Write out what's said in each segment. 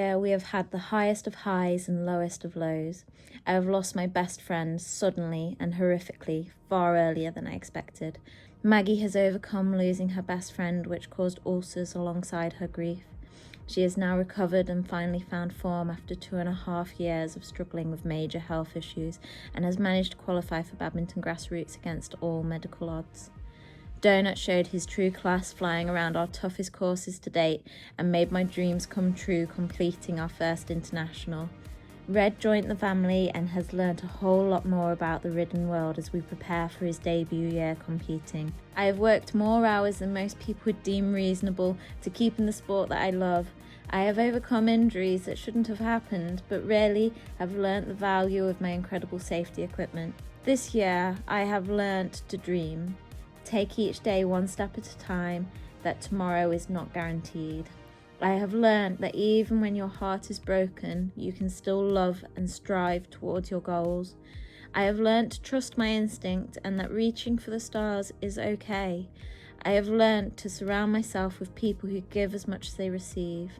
Yeah, we have had the highest of highs and lowest of lows. I have lost my best friend suddenly and horrifically, far earlier than I expected. Maggie has overcome losing her best friend, which caused ulcers alongside her grief. She has now recovered and finally found form after 2.5 years of struggling with major health issues, and has managed to qualify for badminton grassroots against all medical odds. Donut showed his true class flying around our toughest courses to date and made my dreams come true completing our first international. Red joined the family and has learnt a whole lot more about the ridden world as we prepare for his debut year competing. I have worked more hours than most people would deem reasonable to keep in the sport that I love. I have overcome injuries that shouldn't have happened, but really have learnt the value of my incredible safety equipment. This year, I have learnt to dream. Take each day one step at a time, that tomorrow is not guaranteed. I have learned that even when your heart is broken, you can still love and strive towards your goals. I have learned to trust my instinct and that reaching for the stars is okay. I have learned to surround myself with people who give as much as they receive.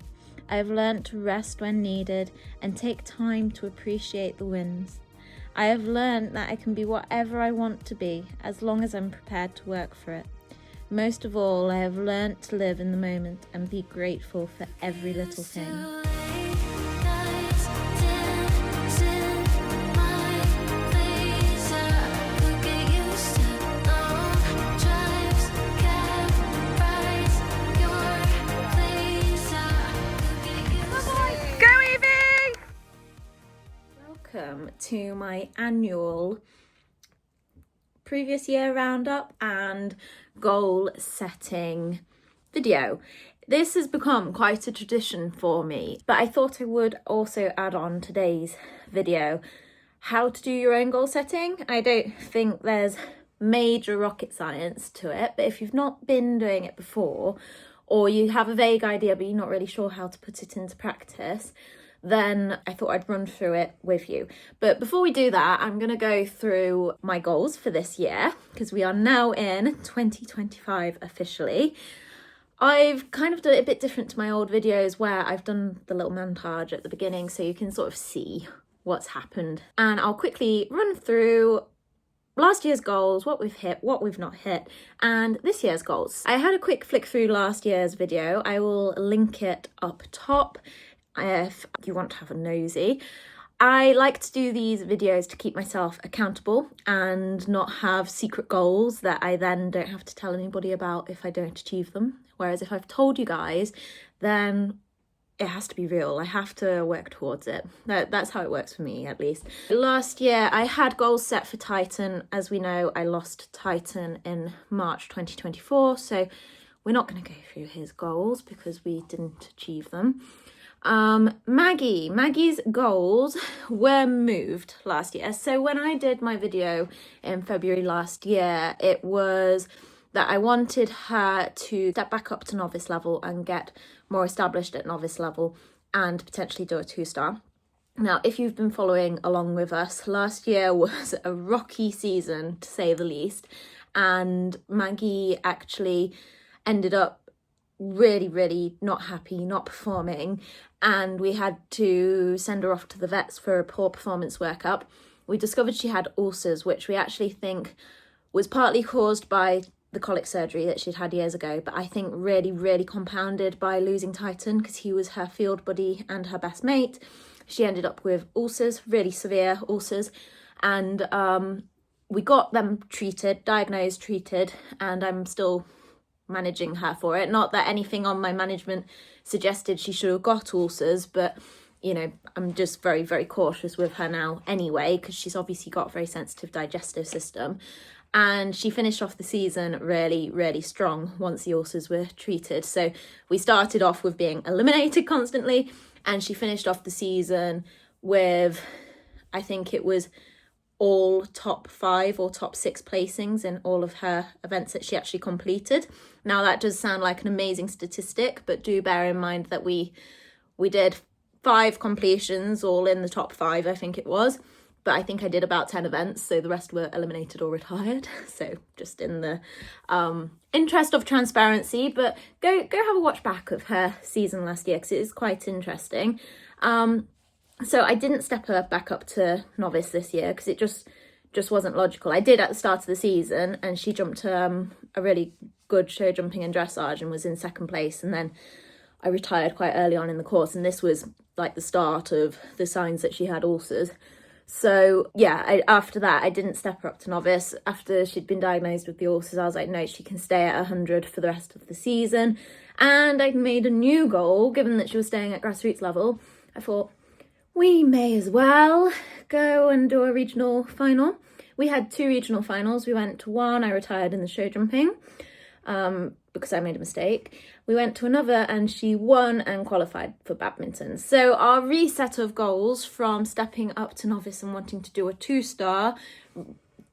I have learned to rest when needed and take time to appreciate the wins. I have learned that I can be whatever I want to be, as long as I'm prepared to work for it. Most of all, I have learned to live in the moment and be grateful for every little thing. Welcome to my annual previous year roundup and goal setting video. This has become quite a tradition for me, but I thought I would also add on today's video how to do your own goal setting. I don't think there's major rocket science to it, but if you've not been doing it before, or you have a vague idea but you're not really sure how to put it into practice, then I thought I'd run through it with you. But before we do that, I'm going to go through my goals for this year, because we are now in 2025 officially. I've kind of done it a bit different to my old videos where I've done the little montage at the beginning so you can sort of see what's happened. And I'll quickly run through last year's goals, what we've hit, what we've not hit, and this year's goals. I had a quick flick through last year's video. I will link it up top if you want to have a nosy. I like to do these videos to keep myself accountable and not have secret goals that I then don't have to tell anybody about if I don't achieve them. Whereas if I've told you guys, then it has to be real. I have to work towards it. That's how it works for me, at least. Last year, I had goals set for Titan. As we know, I lost Titan in March 2024, so we're not going to go through his goals because we didn't achieve them. Maggie's goals were moved last year. So when I did my video in February last year, it was that I wanted her to step back up to novice level and get more established at novice level and potentially do a 2-star. Now, if you've been following along with us, last year was a rocky season to say the least, and Maggie actually ended up really not happy, not performing, and we had to send her off to the vets for a poor performance workup. We discovered she had ulcers, which we actually think was partly caused by the colic surgery that she'd had years ago, but I think really compounded by losing Titan, because he was her field buddy and her best mate. She ended up with ulcers, really severe ulcers, and we got them treated, diagnosed, treated, and I'm still managing her for it. Not that anything on my management suggested she should have got ulcers, but you know, I'm just very cautious with her now anyway, because she's obviously got a very sensitive digestive system. And she finished off the season really strong once the ulcers were treated. So we started off with being eliminated constantly, and she finished off the season with, I think it was all top 5 or top 6 placings in all of her events that she actually completed. Now that does sound like an amazing statistic, but do bear in mind that we did 5 completions all in the top 5, I think it was, but I think I did about 10 events, so the rest were eliminated or retired. So just in the interest of transparency, but go have a watch back of her season last year because it is quite interesting. So I didn't step her back up to novice this year because it just wasn't logical. I did at the start of the season, and she jumped a really good show jumping and dressage and was in second place, and then I retired quite early on in the course, and this was like the start of the signs that she had ulcers. So yeah, after that, I didn't step her up to novice. After she'd been diagnosed with the ulcers, I was like, no, she can stay at 100 for the rest of the season. And I'd made a new goal, given that she was staying at grassroots level. I thought, we may as well go and do a regional final. We had 2 regional finals. We went to one, I retired in the show jumping because I made a mistake. We went to another and she won and qualified for badminton. So our reset of goals from stepping up to novice and wanting to do a 2-star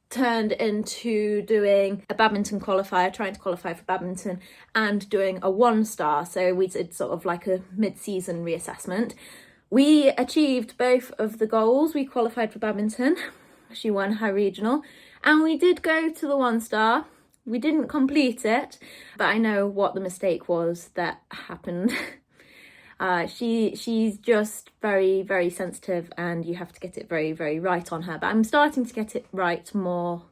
turned into doing a badminton qualifier, trying to qualify for badminton, and doing a 1-star. So we did sort of like a mid-season reassessment. We achieved both of the goals. We qualified for badminton. She won her regional, and we did go to the 1-star. We didn't complete it, but I know what the mistake was that happened. She's just very, very sensitive, and you have to get it very, very right on her. But I'm starting to get it right more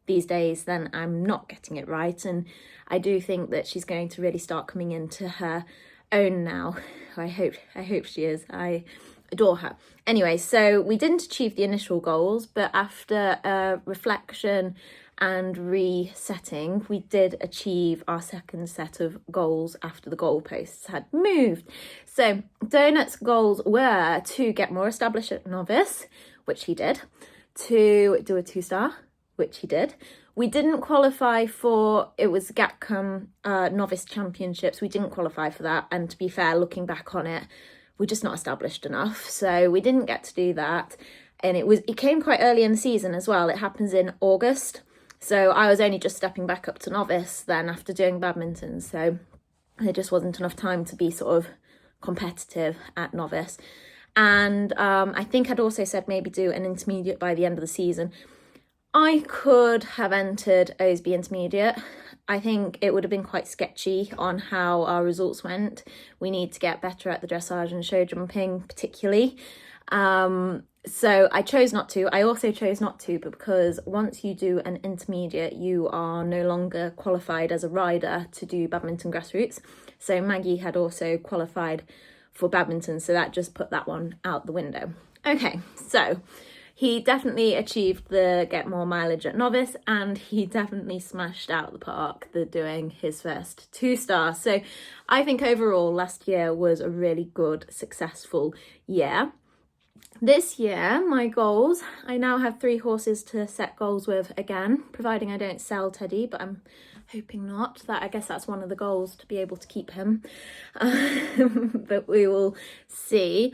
these days than I'm not getting it right, and I do think that she's going to really start coming into her own now. I hope she is. I adore her. Anyway, so we didn't achieve the initial goals, but after reflection and resetting, we did achieve our second set of goals after the goalposts had moved. So Donut's goals were to get more established at novice, which he did, to do a 2-star, which he did. We didn't qualify for, it was GATCOM novice championships. We didn't qualify for that. And to be fair, looking back on it, we're just not established enough. So we didn't get to do that. And it came quite early in the season as well. It happens in August. So I was only just stepping back up to novice then after doing badminton. So there just wasn't enough time to be sort of competitive at novice. And I think I'd also said maybe do an intermediate by the end of the season. I could have entered OSB intermediate. I think it would have been quite sketchy on how our results went. We need to get better at the dressage and show jumping particularly. So I chose not to. I also chose not to because once you do an intermediate, you are no longer qualified as a rider to do badminton grassroots. So Maggie had also qualified for badminton, so that just put that one out the window. Okay, so he definitely achieved the get more mileage at novice, and he definitely smashed out the park doing his first 2-star. So I think overall last year was a really good, successful year. This year, my goals, I now have 3 horses to set goals with again, providing I don't sell Teddy, but I'm hoping not. I guess that's one of the goals, to be able to keep him. But we will see.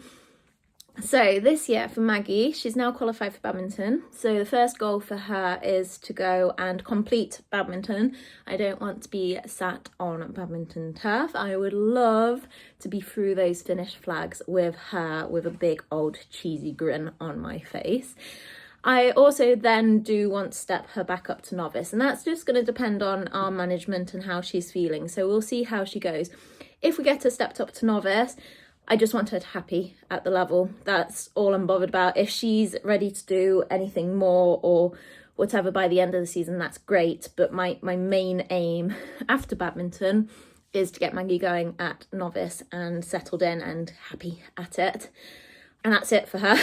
So this year for Maggie, she's now qualified for badminton. So the first goal for her is to go and complete badminton. I don't want to be sat on badminton turf. I would love to be through those finish flags with her with a big old cheesy grin on my face. I also then do want to step her back up to novice, and that's just going to depend on our management and how she's feeling. So we'll see how she goes. If we get her stepped up to novice, I just want her to be happy at the level. That's all I'm bothered about. If she's ready to do anything more or whatever by the end of the season, that's great. But my main aim after badminton is to get Maggie going at novice and settled in and happy at it. And that's it for her.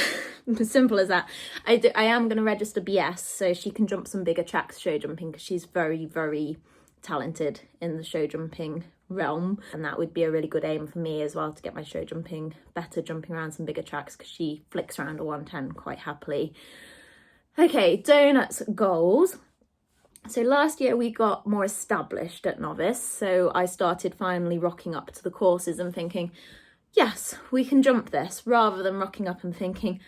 As simple as that. I am going to register BS so she can jump some bigger tracks show jumping, because she's very, very talented in the show jumping realm, and that would be a really good aim for me as well, to get my show jumping better, jumping around some bigger tracks, because she flicks around a 110 quite happily. Okay, Donut's goals. So last year we got more established at novice, so I started finally rocking up to the courses and thinking, yes, we can jump this, rather than rocking up and thinking,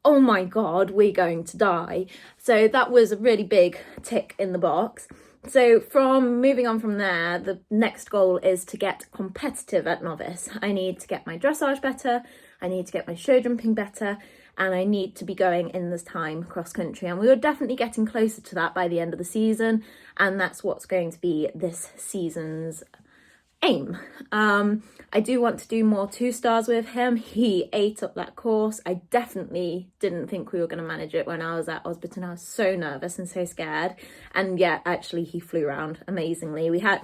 oh my god, we're going to die. So that was a really big tick in the box. So from moving on from there, the next goal is to get competitive at novice. I need to get my dressage better. I need to get my show jumping better, and I need to be going in this time cross country. And we were definitely getting closer to that by the end of the season, and that's what's going to be this season's aim. I do want to do more 2-stars with him. He ate up that course. I definitely didn't think we were going to manage it when I was at Osberton. I was so nervous and so scared, and yeah, actually he flew around amazingly. We had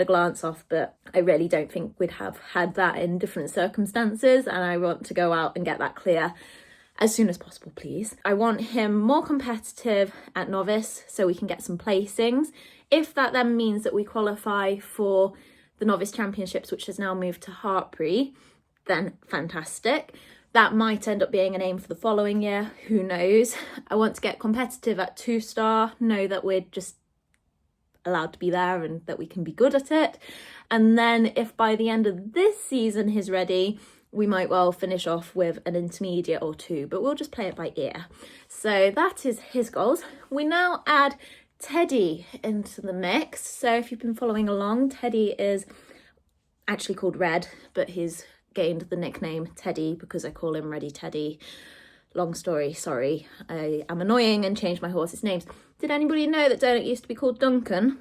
a glance off, but I really don't think we'd have had that in different circumstances, and I want to go out and get that clear as soon as possible, please. I want him more competitive at novice so we can get some placings. If that then means that we qualify for the novice championships, which has now moved to Hartpury, then fantastic. That might end up being an aim for the following year, who knows. I want to get competitive at 2-star, know that we're just allowed to be there and that we can be good at it. And then if by the end of this season he's ready, we might well finish off with an intermediate or 2, but we'll just play it by ear. So that is his goals. We now add Teddy into the mix. So if you've been following along, Teddy is actually called Red, but he's gained the nickname Teddy because I call him Ready Teddy. Long story, sorry. I am annoying and changed my horses' names. Did anybody know that Donut used to be called Duncan?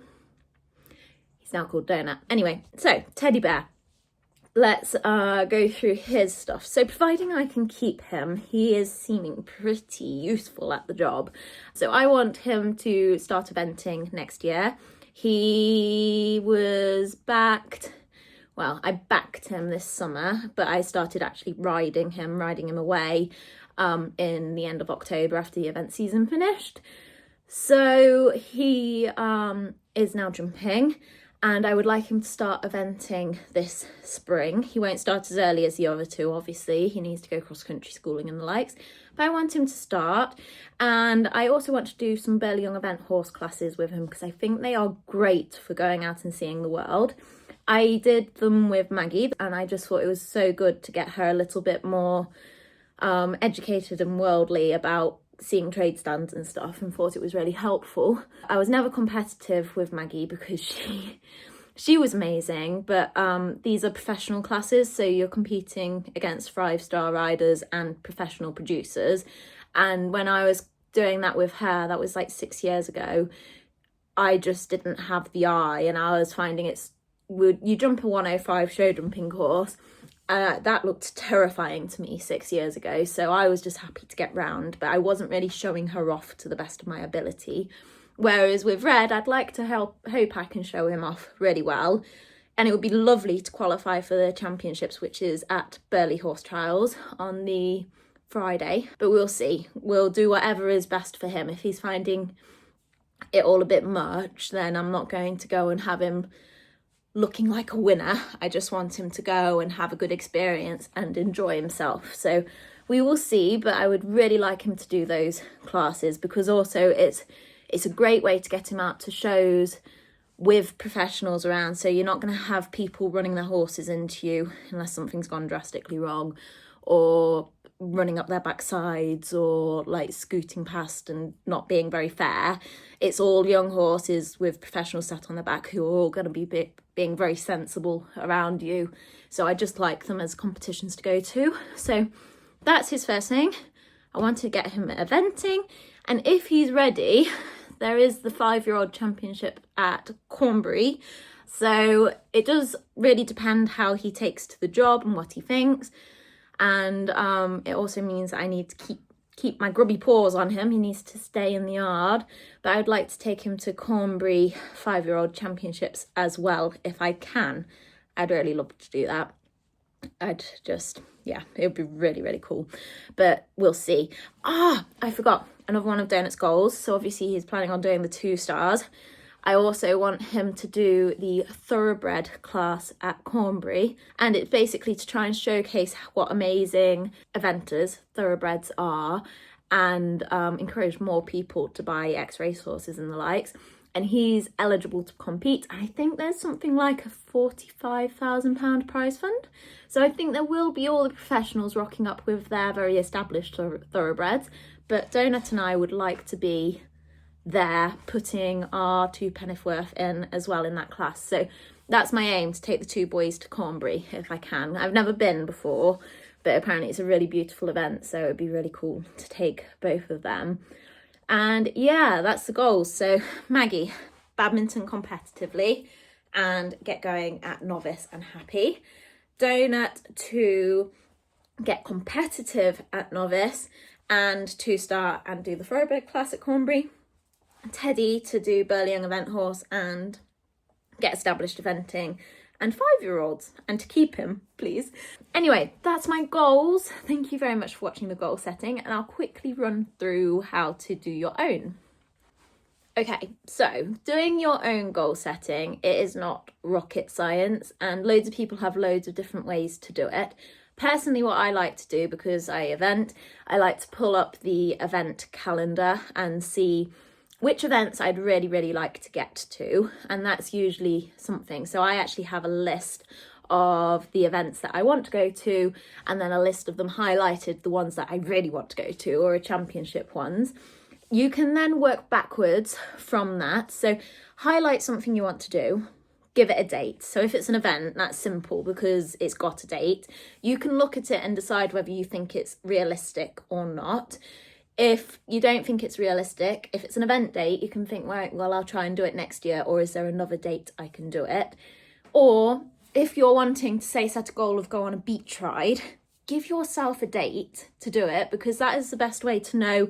He's now called Donut. Anyway, so Teddy Bear. Let's go through his stuff. So providing I can keep him, he is seeming pretty useful at the job. So I want him to start eventing next year. He was backed, well, I backed him this summer, but I started actually riding him away in the end of October after the event season finished. So he is now jumping, and I would like him to start eventing this spring. He won't start as early as the other 2, obviously. He needs to go cross-country schooling and the likes. But I want him to start. And I also want to do some Burley Young event horse classes with him because I think they are great for going out and seeing the world. I did them with Maggie, and I just thought it was so good to get her a little bit more educated and worldly about seeing trade stands and stuff, and thought it was really helpful. I was never competitive with Maggie because she was amazing, but these are professional classes, so you're competing against 5-star riders and professional producers. And when I was doing that with her, that was like 6 years ago, I just didn't have the eye, and I was finding you jump a 105 show jumping course, that looked terrifying to me 6 years ago, so I was just happy to get round, but I wasn't really showing her off to the best of my ability. Whereas with Red, I'd like to hope I can show him off really well, and it would be lovely to qualify for the championships, which is at Burley Horse Trials on the Friday, but we'll see. We'll do whatever is best for him. If he's finding it all a bit much, then I'm not going to go and have him looking like a winner. I just want him to go and have a good experience and enjoy himself. So we will see, but I would really like him to do those classes because also it's a great way to get him out to shows with professionals around. So you're not going to have people running their horses into you unless something's gone drastically wrong, or running up their backsides, or like scooting past and not being very fair. It's all young horses with professionals sat on their back who are all going to be being very sensible around you. So I just like them as competitions to go to. So that's his first thing. I want to get him eventing, and if he's ready, there is the 5-year-old championship at Cornbury. So it does really depend how he takes to the job and what he thinks. And it also means I need to keep my grubby paws on him. He needs to stay in the yard. But I'd like to take him to Cornbury 5-year-old championships as well, if I can. I'd really love to do that. Yeah, it would be really, really cool. But we'll see. I forgot another one of Donut's goals. So obviously he's planning on doing the 2 stars. I also want him to do the Thoroughbred class at Cornbury, and it's basically to try and showcase what amazing eventers Thoroughbreds are, and encourage more people to buy ex-race horses and the likes. And he's eligible to compete. I think there's something like a £45,000 prize fund. So I think there will be all the professionals rocking up with their very established Thoroughbreds, but Donut and I would like to be there putting our 2 penn'orth in as well in that class. So that's my aim, to take the 2 boys to Cornbury if I can. I've never been before, but apparently it's a really beautiful event, so it'd be really cool to take both of them. And yeah, that's the goals. So Maggie, badminton competitively and get going at novice and happy. Donut to get competitive at novice and 2-star and do the Thoroughbred class at Cornbury. Teddy to do Burley Young event horse and get established eventing, and 5-year-olds, and to keep him, please. Anyway, that's my goals. Thank you very much for watching the goal setting, and I'll quickly run through how to do your own. Okay, so doing your own goal setting, it is not rocket science, and loads of people have loads of different ways to do it. Personally, what I like to do, because I event, I like to pull up the event calendar and see which events I'd really like to get to, and that's usually something. So I actually have a list of the events that I want to go to, and then a list of them highlighted, the ones that I really want to go to, or a championship ones. You can then work backwards from that. So highlight something you want to do, give it a date. So if it's an event, that's simple because it's got a date. You can look at it and decide whether you think it's realistic or not. If you don't think it's realistic, if it's an event date, you can think, right, well, I'll try and do it next year, or is there another date I can do it? Or if you're wanting to, say, set a goal of go on a beach ride, give yourself a date to do it, because that is the best way to know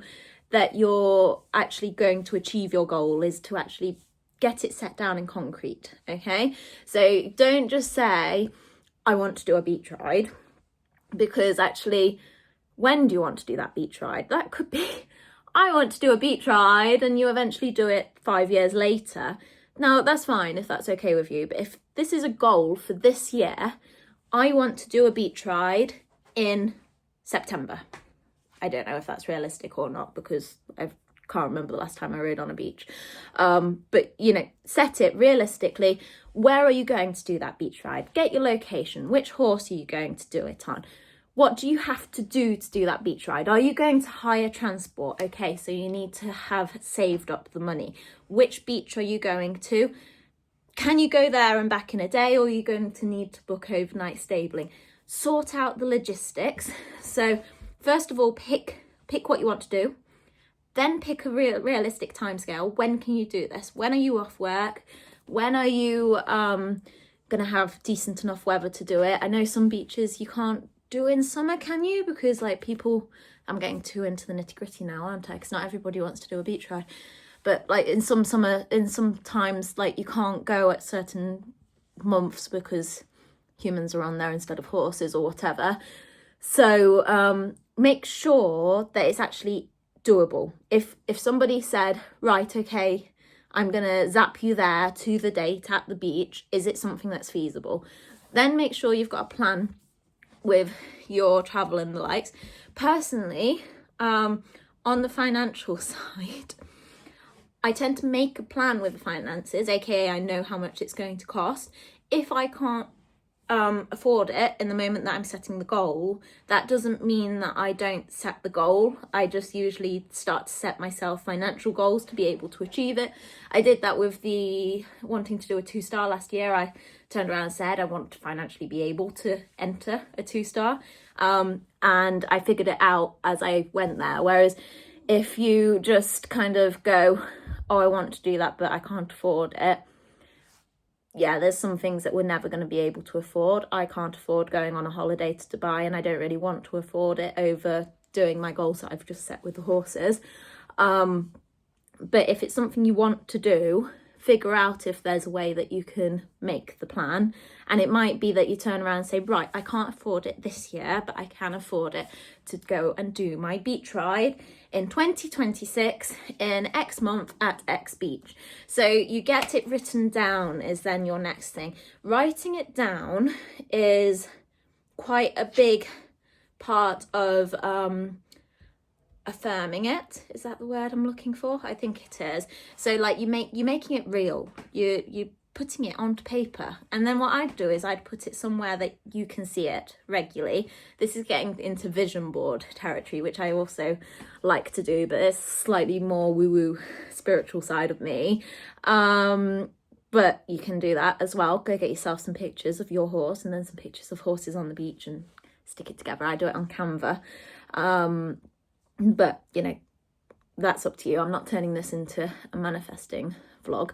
that you're actually going to achieve your goal, is to actually get it set down in concrete, okay? So don't just say, I want to do a beach ride, because actually, when do you want to do that beach ride? That could be, I want to do a beach ride, and you eventually do it 5 years later. Now, that's fine if that's okay with you, but if this is a goal for this year, I want to do a beach ride in September. I don't know if that's realistic or not, because I can't remember the last time I rode on a beach. But, you know, set it realistically. Where are you going to do that beach ride? Get your location. Which horse are you going to do it on? What do you have to do that beach ride? Are you going to hire transport? Okay, so you need to have saved up the money. Which beach are you going to? Can you go there and back in a day, or are you going to need to book overnight stabling? Sort out the logistics. So first of all, pick what you want to do. Then pick a realistic timescale. When can you do this? When are you off work? When are you going to have decent enough weather to do it? I know some beaches you can't do in summer, can you? Because like people, I'm getting too into the nitty gritty now, aren't I? Because not everybody wants to do a beach ride. But like in some times, like you can't go at certain months because humans are on there instead of horses or whatever. So make sure that it's actually doable. If somebody said, right, okay, I'm gonna zap you there to the date at the beach, is it something that's feasible? Then make sure you've got a plan with your travel and the likes. Personally, on the financial side, I tend to make a plan with the finances, aka I know how much it's going to cost. If I can't afford it in the moment that I'm setting the goal, that doesn't mean that I don't set the goal. I just usually start to set myself financial goals to be able to achieve it. I did that with the wanting to do a 2-star last year. I turned around and said I want to financially be able to enter a 2-star, and I figured it out as I went there. Whereas if you just kind of go, oh, I want to do that but I can't afford it, yeah, there's some things that we're never going to be able to afford. I can't afford going on a holiday to Dubai, and I don't really want to afford it over doing my goals that I've just set with the horses. But if it's something you want to do, figure out if there's a way that you can make the plan. And it might be that you turn around and say, right, I can't afford it this year, but I can afford it to go and do my beach ride in 2026 in X month at X beach. So you get it written down is then your next thing. Writing it down is quite a big part of affirming it. Is that the word I'm looking for? I think it is. So like you're making it real. You putting it onto paper, and then what I'd do is I'd put it somewhere that you can see it regularly. This is getting into vision board territory, which I also like to do, but it's slightly more woo-woo spiritual side of me. But you can do that as well. Go get yourself some pictures of your horse and then some pictures of horses on the beach and stick it together. I do it on Canva. But, you know, that's up to you. I'm not turning this into a manifesting vlog,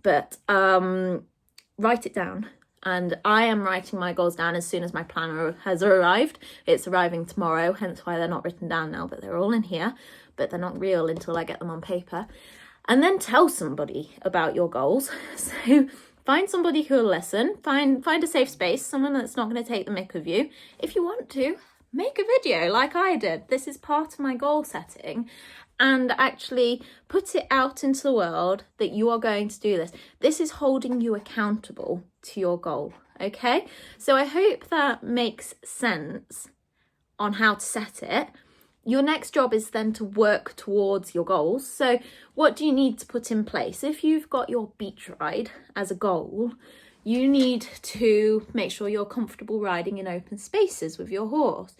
but write it down. And I am writing my goals down as soon as my planner has arrived. It's arriving tomorrow, hence why they're not written down now, but they're all in here, but they're not real until I get them on paper. And then tell somebody about your goals. So find somebody who will listen, find a safe space, someone that's not going to take the mick of you. If you want to, make a video like I did. This is part of my goal setting. And actually put it out into the world that you are going to do this. This is holding you accountable to your goal, okay? So I hope that makes sense on how to set it. Your next job is then to work towards your goals. So what do you need to put in place? If you've got your beach ride as a goal, you need to make sure you're comfortable riding in open spaces with your horse.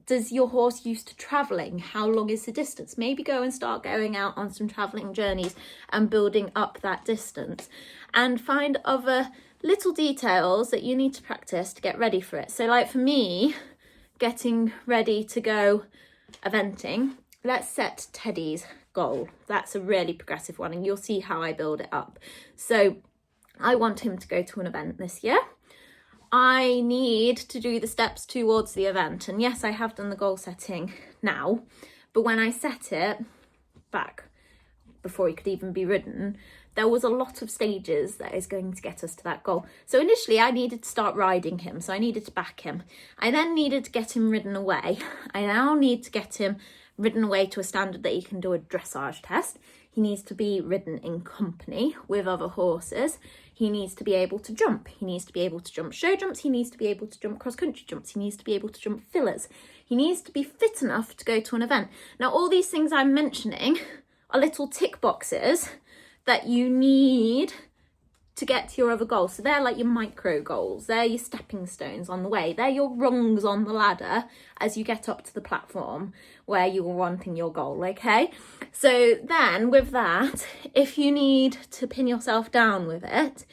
Does your horse used to travelling? How long is the distance? Maybe go and start going out on some travelling journeys and building up that distance, and find other little details that you need to practice to get ready for it. So like for me, getting ready to go eventing, let's set Teddy's goal. That's a really progressive one, and you'll see how I build it up. So I want him to go to an event this year. I need to do the steps towards the event. And yes, I have done the goal setting now, but when I set it back before he could even be ridden, there was a lot of stages that is going to get us to that goal. So initially I needed to start riding him. So I needed to back him. I then needed to get him ridden away. I now need to get him ridden away to a standard that he can do a dressage test. He needs to be ridden in company with other horses. He needs to be able to jump. He needs to be able to jump show jumps. He needs to be able to jump cross-country jumps. He needs to be able to jump fillers. He needs to be fit enough to go to an event. Now, all these things I'm mentioning are little tick boxes that you need to get to your other goals. So they're like your micro goals. They're your stepping stones on the way. They're your rungs on the ladder as you get up to the platform where you're wanting your goal, okay? So then with that, if you need to pin yourself down with it,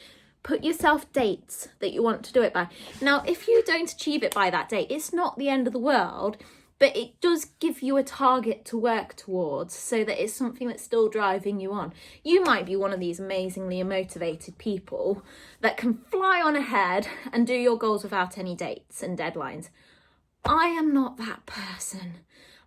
put yourself dates that you want to do it by. Now, if you don't achieve it by that date, it's not the end of the world, but it does give you a target to work towards so that it's something that's still driving you on. You might be one of these amazingly motivated people that can fly on ahead and do your goals without any dates and deadlines. I am not that person.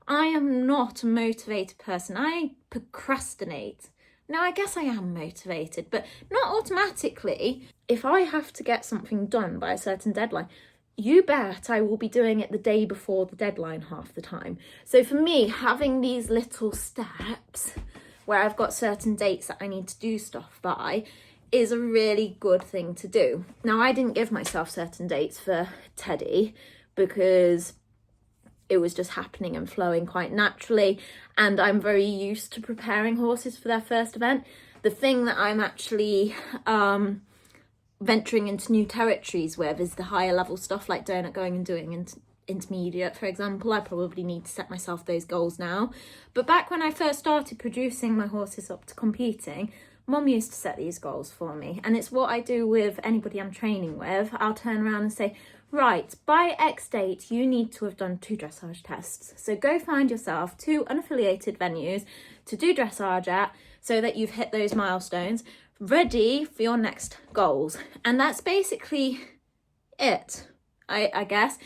I am not a motivated person. I procrastinate. Now, I guess I am motivated, but not automatically. If I have to get something done by a certain deadline, you bet I will be doing it the day before the deadline half the time. So for me, having these little steps where I've got certain dates that I need to do stuff by is a really good thing to do. Now, I didn't give myself certain dates for Teddy because it was just happening and flowing quite naturally, and I'm very used to preparing horses for their first event. The thing that I'm actually venturing into new territories with is the higher level stuff, like donut going and doing intermediate, for example. I probably need to set myself those goals now. But back when I first started producing my horses up to competing, Mum used to set these goals for me, and it's what I do with anybody I'm training with. I'll turn around and say, right, by X date, you need to have done 2 dressage tests. So go find yourself 2 unaffiliated venues to do dressage at so that you've hit those milestones, ready for your next goals. And that's basically it, I guess.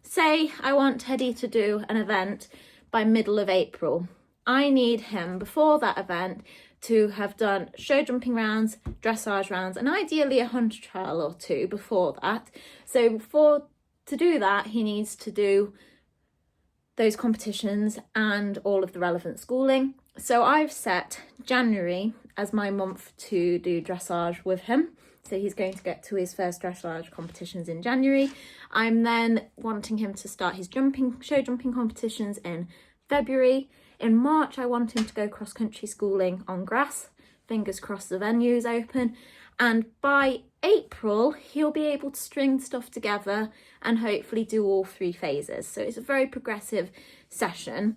Say I want Teddy to do an event by middle of April. I need him before that event to have done show jumping rounds, dressage rounds, and ideally a hunter trial or 2 before that. So to do that, he needs to do those competitions and all of the relevant schooling. So I've set January as my month to do dressage with him. So he's going to get to his first dressage competitions in January. I'm then wanting him to start his show jumping competitions in February. In March, I want him to go cross-country schooling on grass. Fingers crossed the venue's open. And by April, he'll be able to string stuff together and hopefully do all 3 phases. So it's a very progressive session.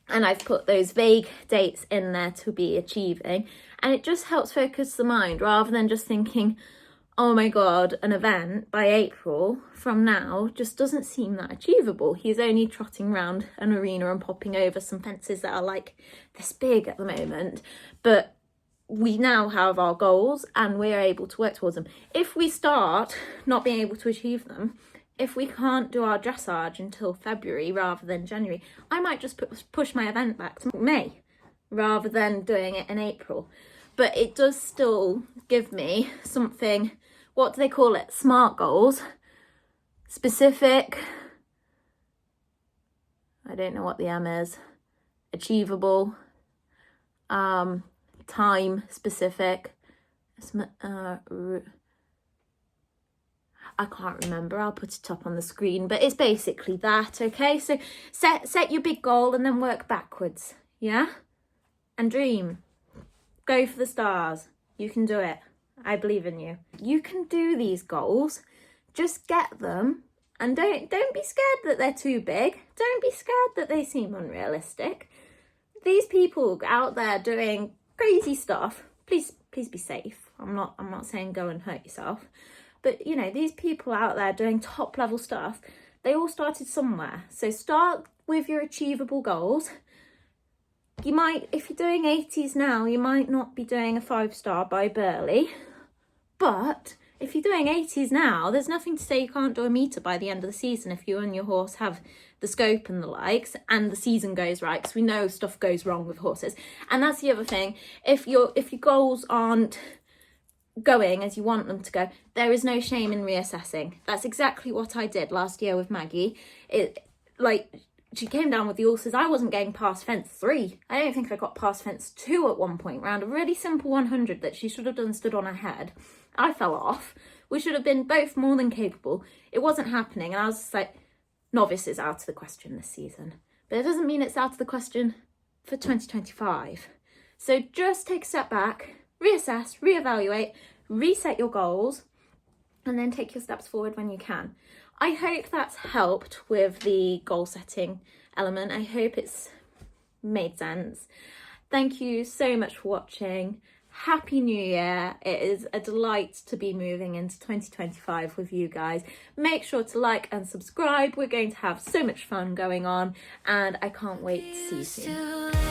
And I've put those vague dates in there to be achieving. And it just helps focus the mind rather than just thinking, oh my God, an event by April from now just doesn't seem that achievable. He's only trotting around an arena and popping over some fences that are like this big at the moment. But we now have our goals and we're able to work towards them. If we start not being able to achieve them, if we can't do our dressage until February rather than January, I might just push my event back to May rather than doing it in April. But it does still give me something, what do they call it? SMART goals, specific, I don't know what the M is, achievable, time specific, I can't remember, I'll put it up on the screen, but it's basically that, okay? So set your big goal and then work backwards, yeah? And dream. Go for the stars. You can do it. I believe in you. You can do these goals. Just get them and don't be scared that they're too big. Don't be scared that they seem unrealistic. These people out there doing crazy stuff, please be safe. I'm not saying go and hurt yourself. But, you know, these people out there doing top level stuff, they all started somewhere. So start with your achievable goals. You might, if you're doing 80s now, you might not be doing a 5-star by Burley. But if you're doing 80s now, there's nothing to say you can't do a metre by the end of the season if you and your horse have the scope and the likes and the season goes right, because we know stuff goes wrong with horses. And that's the other thing. If your goals aren't going as you want them to go, there is no shame in reassessing. That's exactly what I did last year with Maggie. She came down with the ulcers. I wasn't getting past fence 3. I don't think I got past fence 2 at one point round a really simple 100 that she should have done stood on her head. I fell off. We should have been both more than capable. It wasn't happening, and I was just like, novice is out of the question this season. But it doesn't mean it's out of the question for 2025. So just take a step back, reassess, reevaluate, reset your goals, and then take your steps forward when you can. I hope that's helped with the goal setting element. I hope it's made sense. Thank you so much for watching. Happy New Year. It is a delight to be moving into 2025 with you guys. Make sure to like and subscribe. We're going to have so much fun going on, and I can't wait to see you soon.